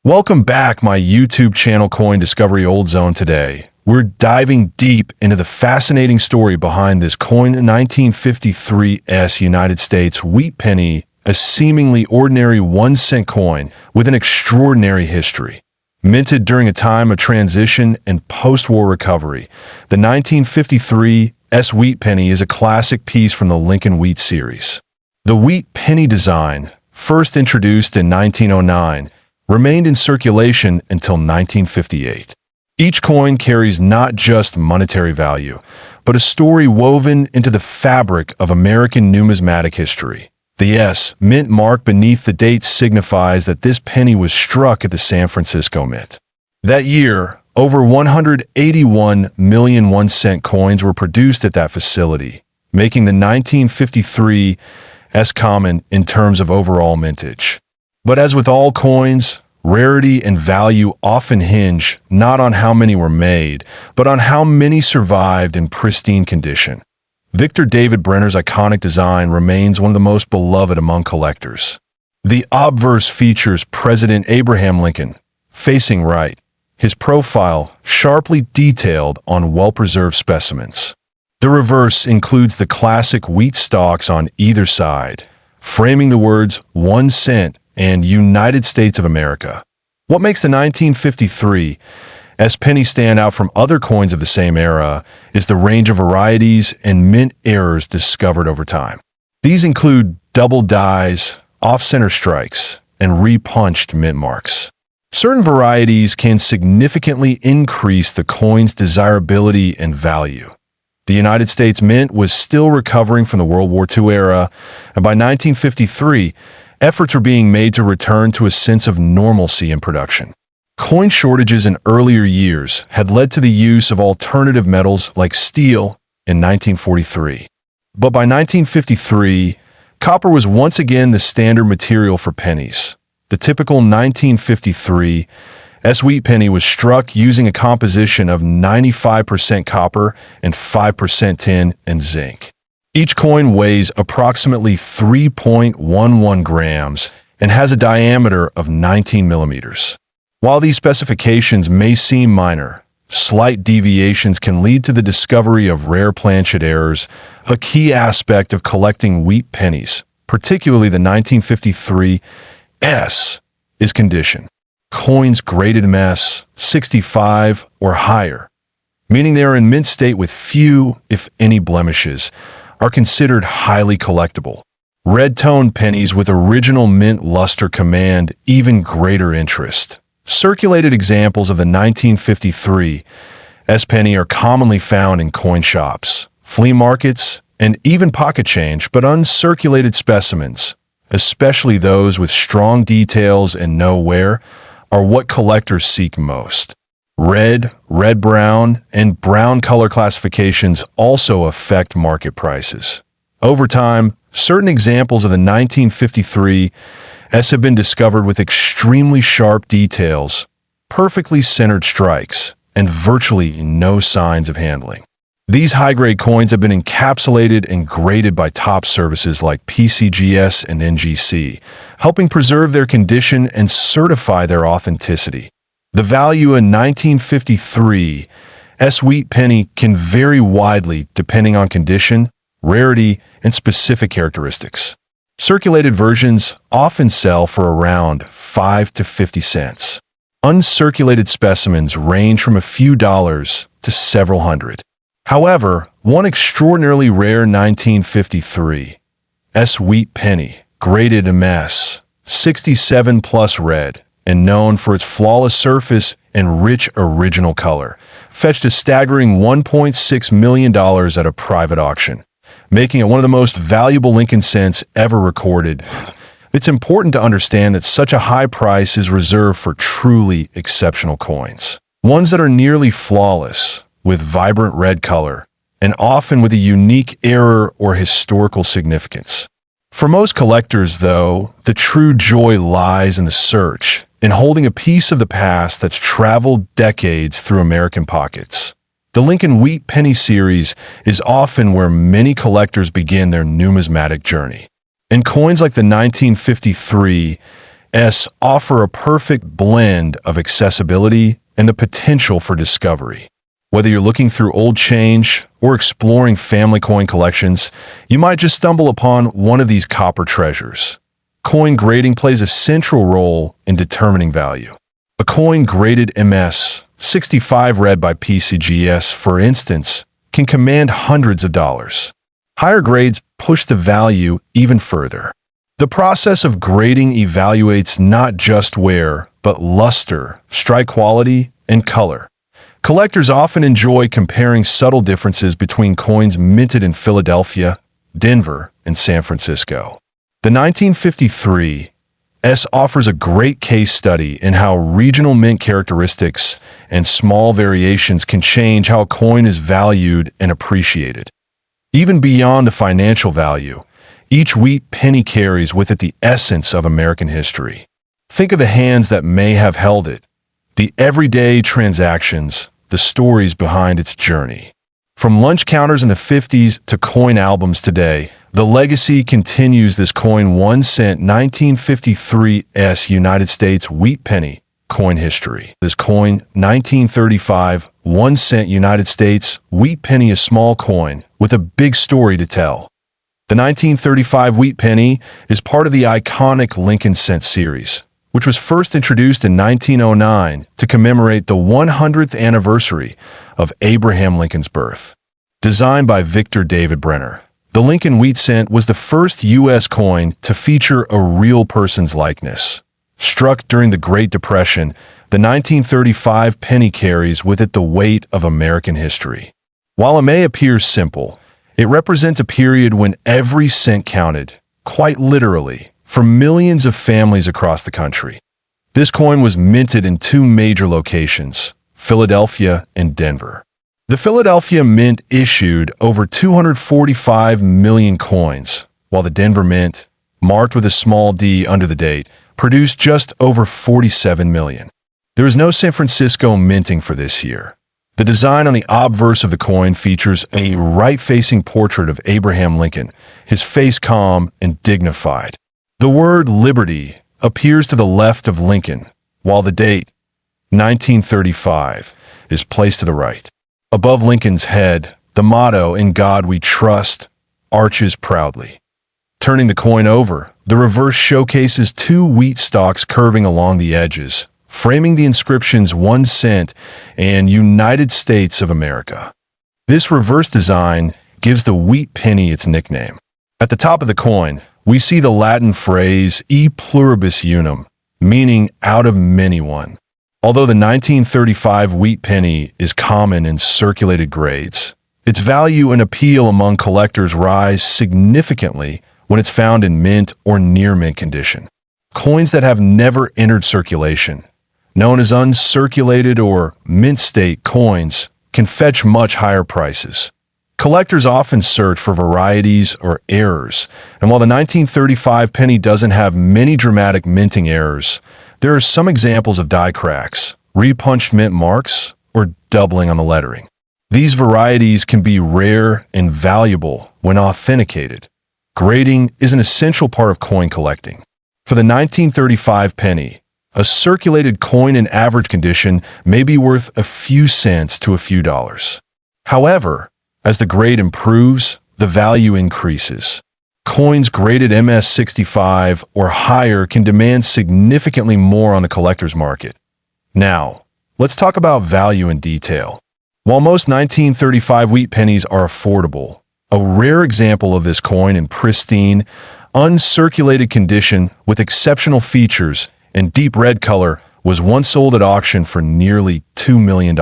Welcome back, my YouTube channel Coin Discovery Old Zone. Today, we're diving deep into the fascinating story behind this coin, the 1953 United States wheat penny, a seemingly ordinary 1-cent coin with an extraordinary history. Minted during a time of transition and post-war recovery, the 1953 wheat penny is a classic piece from the Lincoln Wheat series. The wheat penny design, first introduced in 1909, remained in circulation until 1958. Each coin carries not just monetary value, but a story woven into the fabric of American numismatic history. The S mint mark beneath the date signifies that this penny was struck at the San Francisco Mint. That year, over 181 million 1-cent coins were produced at that facility, making the 1953 common in terms of overall mintage. But as with all coins, rarity and value often hinge not on how many were made, but on how many survived in pristine condition. Victor David Brenner's iconic design remains one of the most beloved among collectors. The obverse features President Abraham Lincoln, facing right, his profile sharply detailed on well-preserved specimens. The reverse includes the classic wheat stalks on either side, framing the words 1 cent and United States of America. What makes the 1953 penny stand out from other coins of the same era is the range of varieties and mint errors discovered over time. These include double dies, off-center strikes, and repunched mint marks. Certain varieties can significantly increase the coin's desirability and value. The United States Mint was still recovering from the World War II era, and by 1953, efforts were being made to return to a sense of normalcy in production. Coin shortages in earlier years had led to the use of alternative metals like steel in 1943. But by 1953, copper was once again the standard material for pennies. The typical 1953 wheat penny was struck using a composition of 95% copper and 5% tin and zinc. Each coin weighs approximately 3.11 grams and has a diameter of 19 millimeters. While these specifications may seem minor, slight deviations can lead to the discovery of rare planchet errors, a key aspect of collecting wheat pennies, particularly the 1953 is condition. Coins graded MS 65 or higher, meaning they are in mint state with few, if any, blemishes, are considered highly collectible. Red-toned pennies with original mint luster command even greater interest. Circulated examples of the 1953 penny are commonly found in coin shops, flea markets, and even pocket change, but uncirculated specimens, especially those with strong details and no wear, are what collectors seek most. Red, red-brown, and brown color classifications also affect market prices. Over time, certain examples of the 1953 have been discovered with extremely sharp details, perfectly centered strikes, and virtually no signs of handling. These high-grade coins have been encapsulated and graded by top services like PCGS and NGC, helping preserve their condition and certify their authenticity. The value in 1953 wheat penny can vary widely depending on condition, rarity, and specific characteristics. Circulated versions often sell for around 5 to 50 cents. Uncirculated specimens range from a few dollars to several hundred. However, one extraordinarily rare 1953 wheat penny, graded MS 67 plus red, and known for its flawless surface and rich original color, fetched a staggering $1.6 million at a private auction, making it one of the most valuable Lincoln cents ever recorded. It's important to understand that such a high price is reserved for truly exceptional coins, ones that are nearly flawless, with vibrant red color, and often with a unique error or historical significance. For most collectors, though, the true joy lies in the search, in holding a piece of the past that's traveled decades through American pockets. The Lincoln Wheat Penny series is often where many collectors begin their numismatic journey. And coins like the 1953 offer a perfect blend of accessibility and the potential for discovery. Whether you're looking through old change or exploring family coin collections, you might just stumble upon one of these copper treasures. Coin grading plays a central role in determining value. A coin graded MS-65 read by PCGS, for instance, can command hundreds of dollars. Higher grades push the value even further. The process of grading evaluates not just wear, but luster, strike quality, and color. Collectors often enjoy comparing subtle differences between coins minted in Philadelphia, Denver, and San Francisco. The 1953 offers a great case study in how regional mint characteristics and small variations can change how a coin is valued and appreciated. Even beyond the financial value, each wheat penny carries with it the essence of American history. Think of the hands that may have held it, the everyday transactions, the stories behind its journey. From lunch counters in the 50s to coin albums today, the legacy continues. This coin 1 cent 1953 United States wheat penny coin history. This coin 1935 1 cent United States wheat penny, a small coin with a big story to tell. The 1935 wheat penny is part of the iconic Lincoln cent series, which was first introduced in 1909 to commemorate the 100th anniversary of Abraham Lincoln's birth. Designed by Victor David Brenner, the Lincoln wheat cent was the first U.S. coin to feature a real person's likeness. Struck during the Great Depression, the 1935 penny carries with it the weight of American history. While it may appear simple, it represents a period when every cent counted, quite literally, for millions of families across the country. This coin was minted in two major locations, Philadelphia and Denver. The Philadelphia Mint issued over 245 million coins, while the Denver Mint, marked with a small d under the date, produced just over 47 million. There is no San Francisco minting for this year. The design on the obverse of the coin features a right-facing portrait of Abraham Lincoln, his face calm and dignified. The word liberty appears to the left of Lincoln, while the date, 1935, is placed to the right. Above Lincoln's head, the motto, "In God We Trust," arches proudly. Turning the coin over, the reverse showcases two wheat stalks curving along the edges, framing the inscriptions 1 cent and United States of America. This reverse design gives the wheat penny its nickname. At the top of the coin, we see the Latin phrase e pluribus unum, meaning out of many one. Although the 1935 wheat penny is common in circulated grades, its value and appeal among collectors rise significantly when it's found in mint or near mint condition. Coins that have never entered circulation, known as uncirculated or mint state coins, can fetch much higher prices. Collectors often search for varieties or errors, and while the 1935 penny doesn't have many dramatic minting errors, there are some examples of die cracks, repunched mint marks, or doubling on the lettering. These varieties can be rare and valuable when authenticated. Grading is an essential part of coin collecting. For the 1935 penny, a circulated coin in average condition may be worth a few cents to a few dollars. However, as the grade improves, the value increases. Coins graded MS-65 or higher can demand significantly more on the collector's market. Now, let's talk about value in detail. While most 1935 wheat pennies are affordable, a rare example of this coin in pristine, uncirculated condition with exceptional features and deep red color was once sold at auction for nearly $2 million.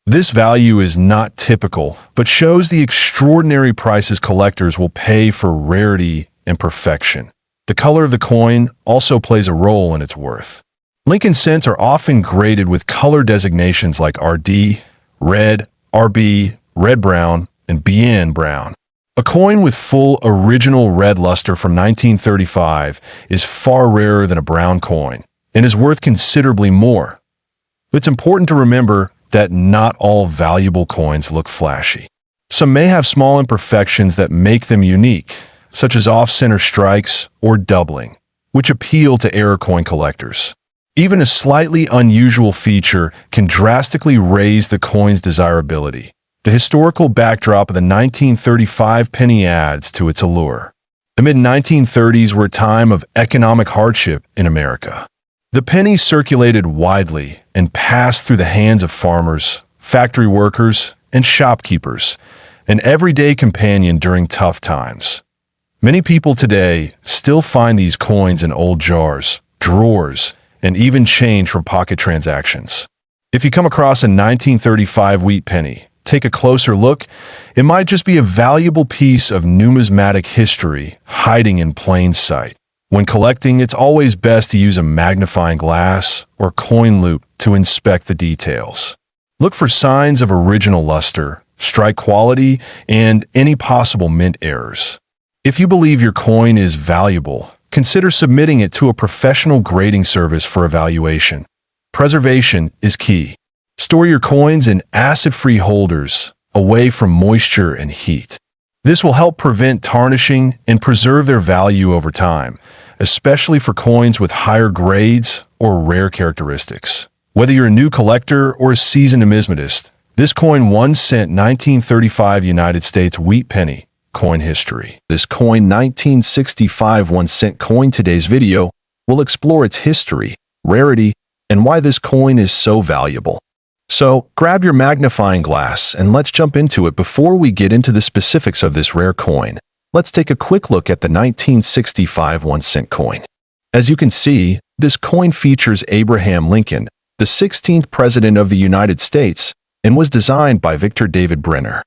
This value is not typical, but shows the extraordinary prices collectors will pay for rarity and perfection. The color of the coin also plays a role in its worth. Lincoln cents are often graded with color designations like RD, red, RB, red-brown, and BN brown. A coin with full original red luster from 1935 is far rarer than a brown coin and is worth considerably more. It's important to remember that not all valuable coins look flashy. Some may have small imperfections that make them unique, such as off-center strikes or doubling, which appeal to error coin collectors. Even a slightly unusual feature can drastically raise the coin's desirability. The historical backdrop of the 1935 penny adds to its allure. The mid-1930s were a time of economic hardship in America. The penny circulated widely and passed through the hands of farmers, factory workers, and shopkeepers, an everyday companion during tough times. Many people today still find these coins in old jars, drawers, and even change from pocket transactions. If you come across a 1935 wheat penny, take a closer look. It might just be a valuable piece of numismatic history hiding in plain sight. When collecting, it's always best to use a magnifying glass or coin loupe to inspect the details. Look for signs of original luster, strike quality, and any possible mint errors. If you believe your coin is valuable, consider submitting it to a professional grading service for evaluation. Preservation is key. Store your coins in acid-free holders, away from moisture and heat. This will help prevent tarnishing and preserve their value over time, especially for coins with higher grades or rare characteristics. Whether you're a new collector or a seasoned numismatist, this coin 1 cent 1935 United States wheat penny coin history. This coin 1965 1 cent coin today's video will explore its history, rarity, and why this coin is so valuable. So, grab your magnifying glass and let's jump into it. Before we get into the specifics of this rare coin, let's take a quick look at the 1965 1 cent coin. As you can see, this coin features Abraham Lincoln, the 16th President of the United States, and was designed by Victor David Brenner.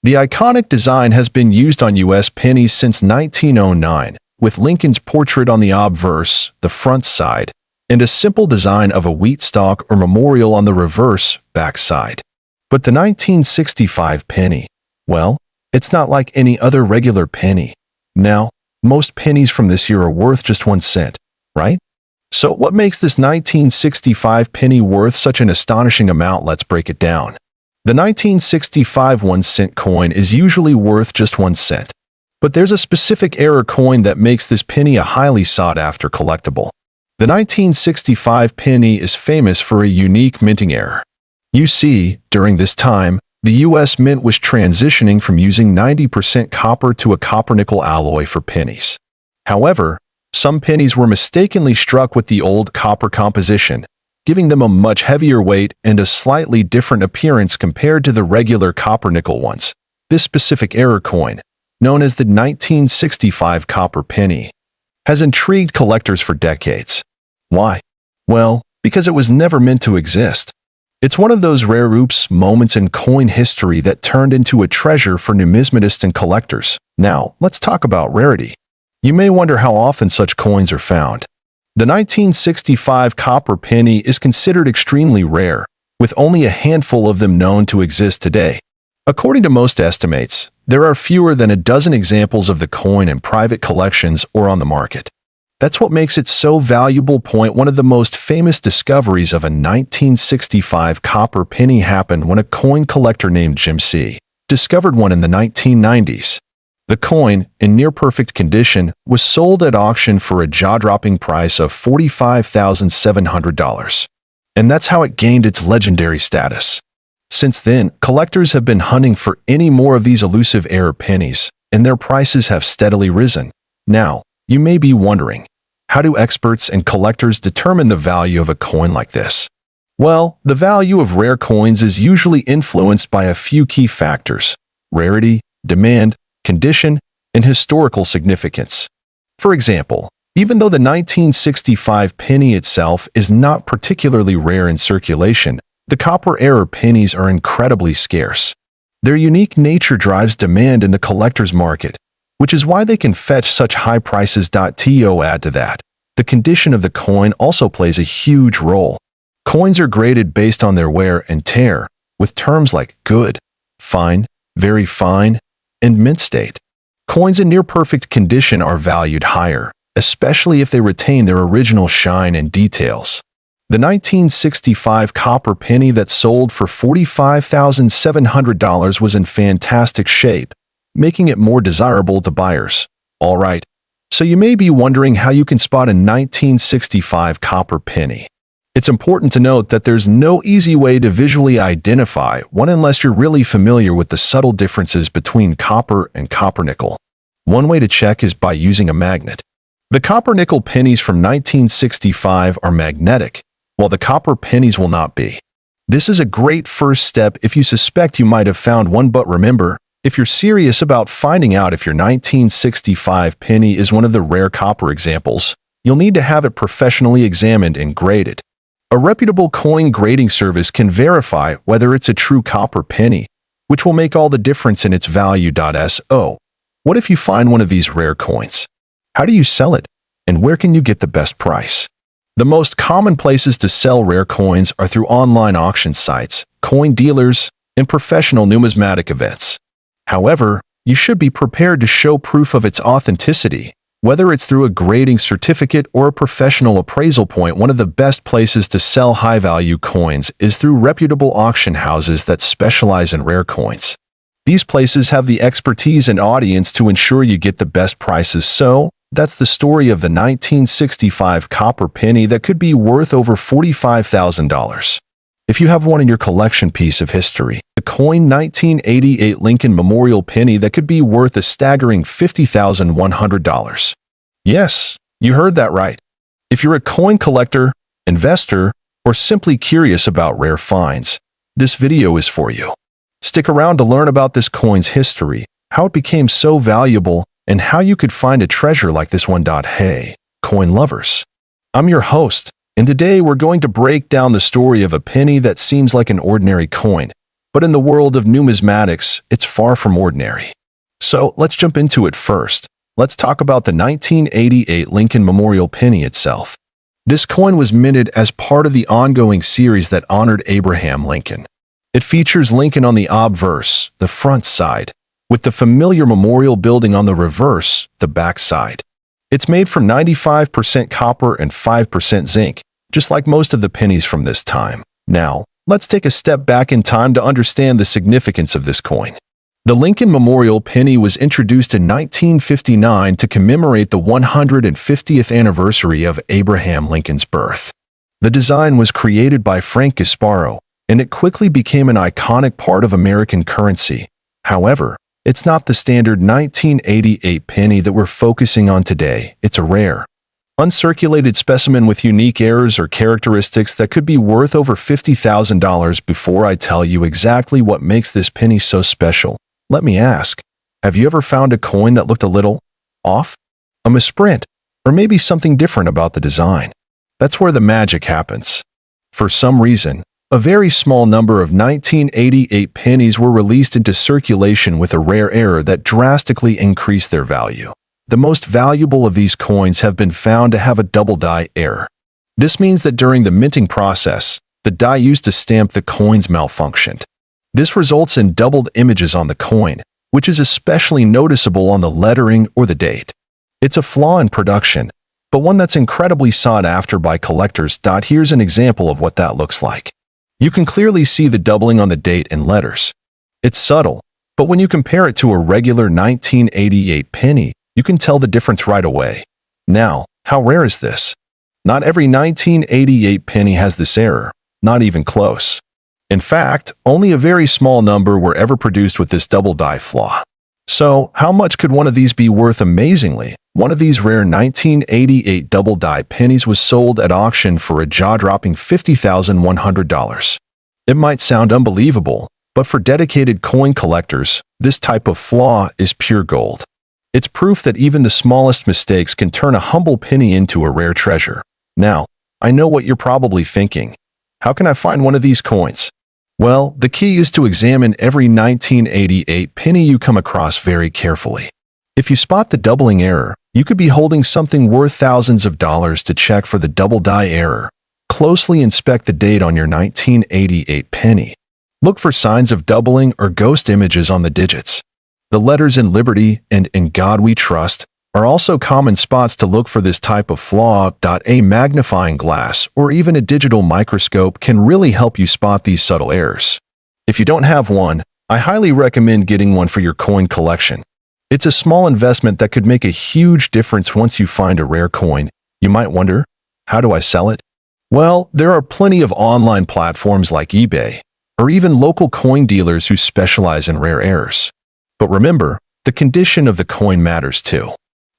The iconic design has been used on U.S. pennies since 1909, with Lincoln's portrait on the obverse, the front side, and a simple design of a wheat stalk or memorial on the reverse, back side. But the 1965 penny, well, it's not like any other regular penny. Now, most pennies from this year are worth just 1 cent, right? So what makes this 1965 penny worth such an astonishing amount? Let's break it down. The 1965 1 cent coin is usually worth just 1 cent. But there's a specific error coin that makes this penny a highly sought-after collectible. The 1965 penny is famous for a unique minting error. You see, during this time, the U.S. Mint was transitioning from using 90% copper to a copper-nickel alloy for pennies. However, some pennies were mistakenly struck with the old copper composition, giving them a much heavier weight and a slightly different appearance compared to the regular copper-nickel ones. This specific error coin, known as the 1965 copper penny, has intrigued collectors for decades. Why? Well, because it was never meant to exist. It's one of those rare oops moments in coin history that turned into a treasure for numismatists and collectors. Now, let's talk about rarity. You may wonder how often such coins are found. The 1965 copper penny is considered extremely rare, with only a handful of them known to exist today. According to most estimates, there are fewer than a dozen examples of the coin in private collections or on the market. That's what makes it so valuable. One of the most famous discoveries of a 1965 copper penny happened when a coin collector named Jim C. discovered one in the 1990s. The coin, in near-perfect condition, was sold at auction for a jaw-dropping price of $45,700. And that's how it gained its legendary status. Since then, collectors have been hunting for any more of these elusive error pennies, and their prices have steadily risen. Now, you may be wondering, how do experts and collectors determine the value of a coin like this? Well, the value of rare coins is usually influenced by a few key factors: rarity, demand, condition, and historical significance. For example, even though the 1965 penny itself is not particularly rare in circulation, the copper error pennies are incredibly scarce. Their unique nature drives demand in the collector's market, which is why they can fetch such high prices. To add to that, the condition of the coin also plays a huge role. Coins are graded based on their wear and tear, with terms like good, fine, very fine, and mint state. Coins in near-perfect condition are valued higher, especially if they retain their original shine and details. The 1965 copper penny that sold for $45,700 was in fantastic shape, making it more desirable to buyers. All right, So you may be wondering how you can spot a 1965 copper penny. It's important to note that there's no easy way to visually identify one unless you're really familiar with the subtle differences between copper and copper-nickel. One way to check is by using a magnet. The copper-nickel pennies from 1965 are magnetic, while the copper pennies will not be. This is a great first step if you suspect you might have found one, but remember, if you're serious about finding out if your 1965 penny is one of the rare copper examples, you'll need to have it professionally examined and graded. A reputable coin grading service can verify whether it's a true copper penny, which will make all the difference in its value. So, what if you find one of these rare coins? How do you sell it? And where can you get the best price? The most common places to sell rare coins are through online auction sites, coin dealers, and professional numismatic events. However, you should be prepared to show proof of its authenticity, whether it's through a grading certificate or a professional appraisal point. One of the best places to sell high-value coins is through reputable auction houses that specialize in rare coins. These places have the expertise and audience to ensure you get the best prices. So, that's the story of the 1965 copper penny that could be worth over $45,000. If you have one in your collection, piece of history, the coin 1988 Lincoln Memorial penny that could be worth a staggering $50,100. Yes, you heard that right. If you're a coin collector, investor, or simply curious about rare finds, this video is for you. Stick around to learn about this coin's history, how it became so valuable, and how you could find a treasure like this one. Hey, coin lovers. I'm your host, and today we're going to break down the story of a penny that seems like an ordinary coin, but in the world of numismatics, it's far from ordinary. So let's jump into it first. Let's talk about the 1988 Lincoln Memorial penny itself. This coin was minted as part of the ongoing series that honored Abraham Lincoln. It features Lincoln on the obverse, the front side, with the familiar memorial building on the reverse, the back side. It's made from 95% copper and 5% zinc, just like most of the pennies from this time. Now, let's take a step back in time to understand the significance of this coin. The Lincoln Memorial penny was introduced in 1959 to commemorate the 150th anniversary of Abraham Lincoln's birth. The design was created by Frank Gasparo, and it quickly became an iconic part of American currency. However, it's not the standard 1988 penny that we're focusing on today. It's a rare, uncirculated specimen with unique errors or characteristics that could be worth over $50,000. Before I tell you exactly what makes this penny so special, let me ask, have you ever found a coin that looked a little off? A misprint, or maybe something different about the design? That's where the magic happens. For some reason, a very small number of 1988 pennies were released into circulation with a rare error that drastically increased their value. The most valuable of these coins have been found to have a double die error. This means that during the minting process, the die used to stamp the coins malfunctioned. This results in doubled images on the coin, which is especially noticeable on the lettering or the date. It's a flaw in production, but one that's incredibly sought after by collectors. Here's an example of what that looks like. You can clearly see the doubling on the date and letters. It's subtle, but when you compare it to a regular 1988 penny, you can tell the difference right away. Now, how rare is this? Not every 1988 penny has this error, not even close. In fact, only a very small number were ever produced with this double die flaw. So, how much could one of these be worth? Amazingly, one of these rare 1988 double die pennies was sold at auction for a jaw-dropping $50,100. It might sound unbelievable, but for dedicated coin collectors, this type of flaw is pure gold. It's proof that even the smallest mistakes can turn a humble penny into a rare treasure. Now, I know what you're probably thinking. How can I find one of these coins? Well, the key is to examine every 1988 penny you come across very carefully. If you spot the doubling error, you could be holding something worth thousands of dollars. To check for the double die error, closely inspect the date on your 1988 penny. Look for signs of doubling or ghost images on the digits. The letters in Liberty and In God We Trust are also common spots to look for this type of flaw. A magnifying glass or even a digital microscope can really help you spot these subtle errors. If you don't have one, I highly recommend getting one for your coin collection. It's a small investment that could make a huge difference once you find a rare coin. You might wonder, how do I sell it? Well, there are plenty of online platforms like eBay, or even local coin dealers who specialize in rare airs. But remember, the condition of the coin matters too.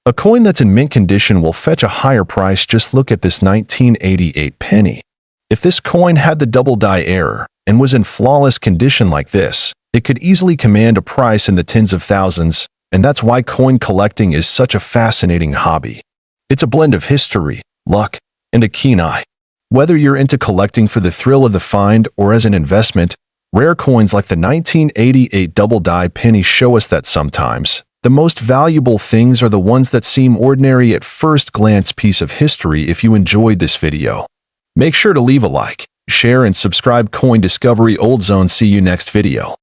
A coin that's in mint condition will fetch a higher price. Just look at this 1988 penny. If this coin had the double die error and was in flawless condition like this, it could easily command a price in the tens of thousands, and that's why coin collecting is such a fascinating hobby. It's a blend of history, luck, and a keen eye. Whether you're into collecting for the thrill of the find or as an investment, rare coins like the 1988 double die penny show us that sometimes the most valuable things are the ones that seem ordinary at first glance. Piece of history. If you enjoyed this video, make sure to leave a like, share, and subscribe. Coin Discovery Old Zone. See you next video.